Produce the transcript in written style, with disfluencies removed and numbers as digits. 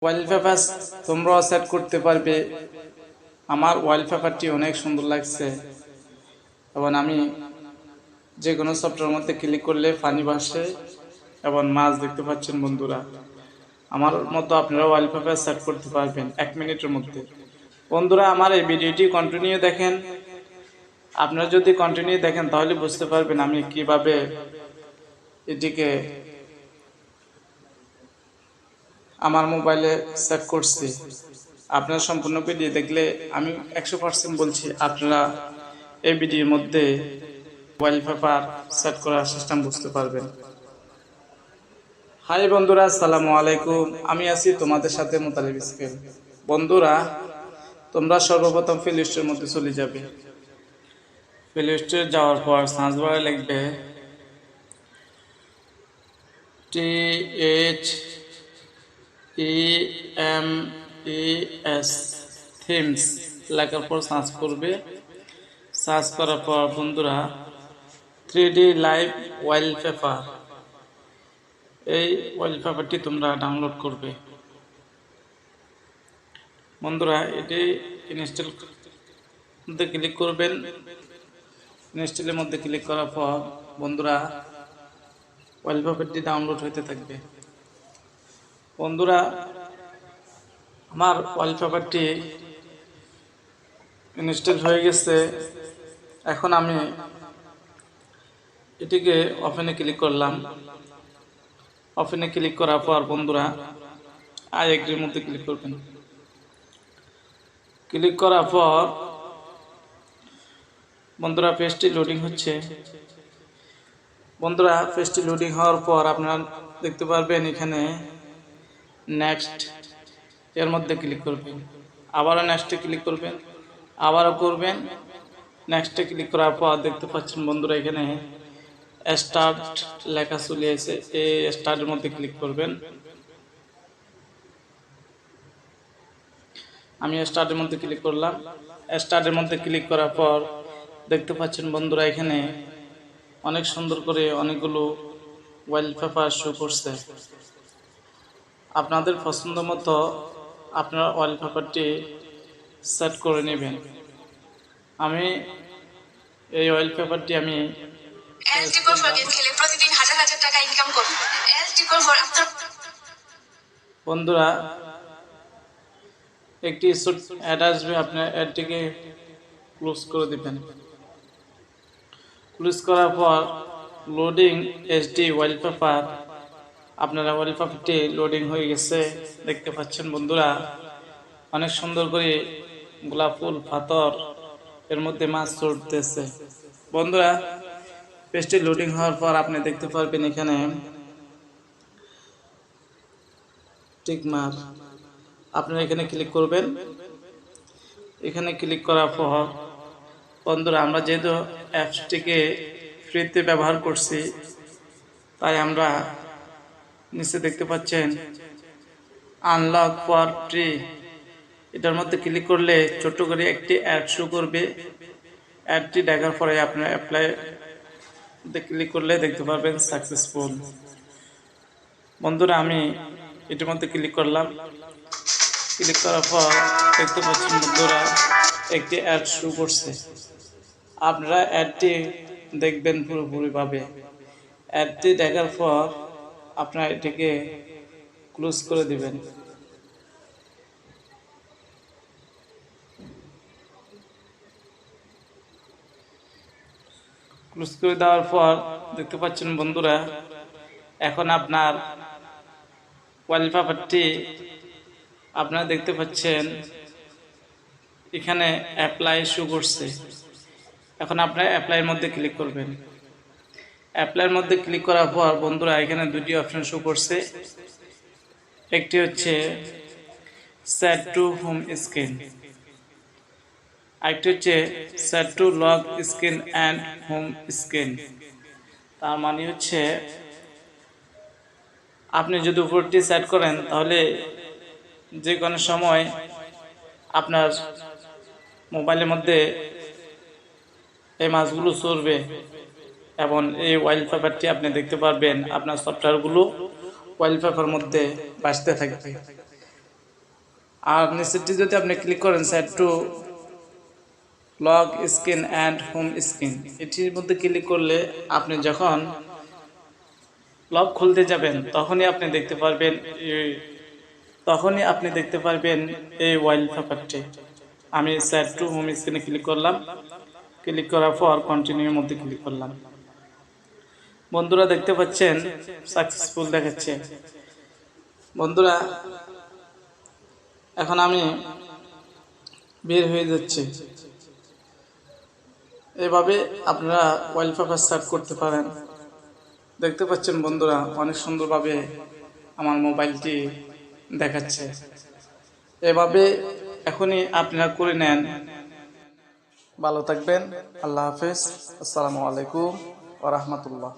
Wallpaper তোমরাও set করতে পারবে। আমার ওয়ালপেপারটি অনেক সুন্দর লাগছে এবং আমি যে কোনো সফটওয়্যারের মধ্যে ক্লিক করলে পানি ভাসে এবং মাছ দেখতে পাচ্ছেন বন্ধুরা। আমার মতো আপনারা ওয়ালপেপার সেট করতে পারবেন 1 মিনিটের মধ্যে। বন্ধুরা, আমার এই ভিডিওটি কন্টিনিউ দেখেন। আপনারা যদি কন্টিনিউ দেখেন তাহলে বুঝতে পারবেন আমি কিভাবে এটিকে আমার মোবাইলে সেট করছি। আপনারা সম্পূর্ণ ভিডিও দেখলে আমি 100% বলছি আপনারা এই ভিডিওর মধ্যে ওয়ালপেপার সেট করার সিস্টেম বুঝতে পারবেন। হাই বন্ধুরা, আসসালামু আলাইকুম। আমি আছি তোমাদের সাথে মুতালিব স্কেল। বন্ধুরা, তোমরা সর্বপ্রথম প্লে স্টোরের মধ্যে চলে যাবে। প্লে স্টোরে যাওয়ার পর সার্চ বারে লিখবে THEMES থিমস লেখার পর সার্চ করবে। সার্চ করার পর বন্ধুরা 3D লাইভ ওয়ালপেপার, এই ওয়ালপেপারটি তোমরা ডাউনলোড করবে। বন্ধুরা, এটি ইনস্টল মধ্যে ক্লিক করবেন। ইনস্টলের মধ্যে ক্লিক করার পর বন্ধুরা ওয়ালপেপারটি ডাউনলোড হতে থাকবে। বন্ধুরা, আমার ওয়ালপেপারটি ইনস্টল হয়ে গেছে। এখন আমি এটিকে ওপেনে ক্লিক করলাম। ওপেনে ক্লিক করার পর বন্ধুরা আই এগ্রির মধ্যে ক্লিক করবেন। ক্লিক করার পর বন্ধুরা পেজটি লোডিং হচ্ছে। বন্ধুরা, পেজটি লোডিং হওয়ার পর আপনারা দেখতে পারবেন এখানে নেক্সট এর মধ্যে ক্লিক করবেন। আবারও নেক্সটে ক্লিক করবেন, আবারও করবেন। নেক্সটে ক্লিক করার পর দেখতে পাচ্ছেন বন্ধুরা এখানে স্টার্ট লেখা চলে এসে এই স্টার্টের মধ্যে ক্লিক করবেন। আমি স্টার্টের মধ্যে ক্লিক করলাম। স্টার্টের মধ্যে ক্লিক করার পর দেখতে পাচ্ছেন বন্ধুরা এখানে অনেক সুন্দর করে অনেকগুলো ওয়ালপেপার শো করছে। আপনাদের পছন্দ মতো আপনারা ওয়ালপেপারটি সেট করে নেবেন। আমি এই ওয়ালপেপারটি আমি বন্ধুরা একটি অ্যাড আসবে, আপনার অ্যাডটিকে ক্লোজ করে দিবেন। ক্লোজ করার পর লোডিং এইচডি ওয়ালপেপার, আপনারা ওয়ালপেপারটি লোডিং হয়ে গেছে দেখতে পাচ্ছেন বন্ধুরা। অনেক সুন্দর করে গোলাপ ফুল পাথর এর মধ্যে মাছ চড়তেছে। বন্ধুরা, পেজটি লোডিং হওয়ার পর আপনি দেখতে পারবেন এখানে টিকমার, আপনারা এখানে ক্লিক করবেন। এখানে ক্লিক করার পর বন্ধুরা আমরা যেহেতু অ্যাপসটিকে ফ্রিতে ব্যবহার করছি তাই আমরা নিচে দেখতে পাচ্ছেন আনলক ফর ফ্রি, এটার মধ্যে ক্লিক করলে ছোট্ট করে একটি অ্যাড শো করবে। অ্যাডটি দেখার পরে আপনার অ্যাপ্লাই ক্লিক করলে দেখতে পারবেন সাকসেসফুল। বন্ধুরা, আমি এটার মধ্যে ক্লিক করলাম। ক্লিক করার পর দেখতে পাচ্ছেন বন্ধুরা একটি অ্যাড শো করছে। আপনারা অ্যাডটি দেখবেন পুরোপুরিভাবে। অ্যাডটি দেখার পর আপনারা এটিকে ক্লোজ করে দিবেন। ক্লোজ করে দেওয়ার পর দেখতে পাচ্ছেন বন্ধুরা এখন আপনার ওয়ালপেপারটি আপনারা দেখতে পাচ্ছেন এখানে অ্যাপ্লাই শো করছে। এখন আপনারা অ্যাপ্লাইয়ের মধ্যে ক্লিক করবেন। অ্যাপ্লাইয়ের মধ্যে ক্লিক করার পর বন্ধুরা এখানে দুটি অপশন শো করছে। একটি হচ্ছে সেট টু হোম স্ক্রিন, আরেকটি হচ্ছে set to lock screen and home screen. তার মানে হচ্ছে আপনি যদি উপরটি সেট করেন তাহলে যে কোনো সময় আপনার মোবাইলের মধ্যে এই মাছগুলো চড়বে এবং এই ওয়ালপেপারটি আপনি দেখতে পারবেন আপনার সফটওয়্যারগুলো ওয়ালপেপার মধ্যে ভাসতে থাকবে। আর নিচেরটি যদি আপনি ক্লিক করেন set to lock screen and home screen, এটির মধ্যে ক্লিক করলে আপনি যখন লগ খুলতে যাবেন তখনই আপনি দেখতে পারবেন এই ওয়ালপেপারটি। আমি সেট টু হোম স্ক্রিনে ক্লিক করলাম, ক্লিক করার পর কন্টিনিউর মধ্যে ক্লিক করলাম। বন্ধুরা দেখতে পাচ্ছেন সাকসেসফুল দেখাচ্ছে। বন্ধুরা এখন আমি বের হয়ে যাচ্ছি। এভাবে আপনারা ওয়ালপেপার সেট করতে পারেন। দেখতে পাচ্ছেন বন্ধুরা অনেক সুন্দরভাবে আমার মোবাইলটি দেখাচ্ছে। এভাবে এখনই আপনারা করে নেন। ভালো থাকবেন। আল্লাহ হাফেজ। আসসালামু আলাইকুম ওয়া রাহমাতুল্লাহ।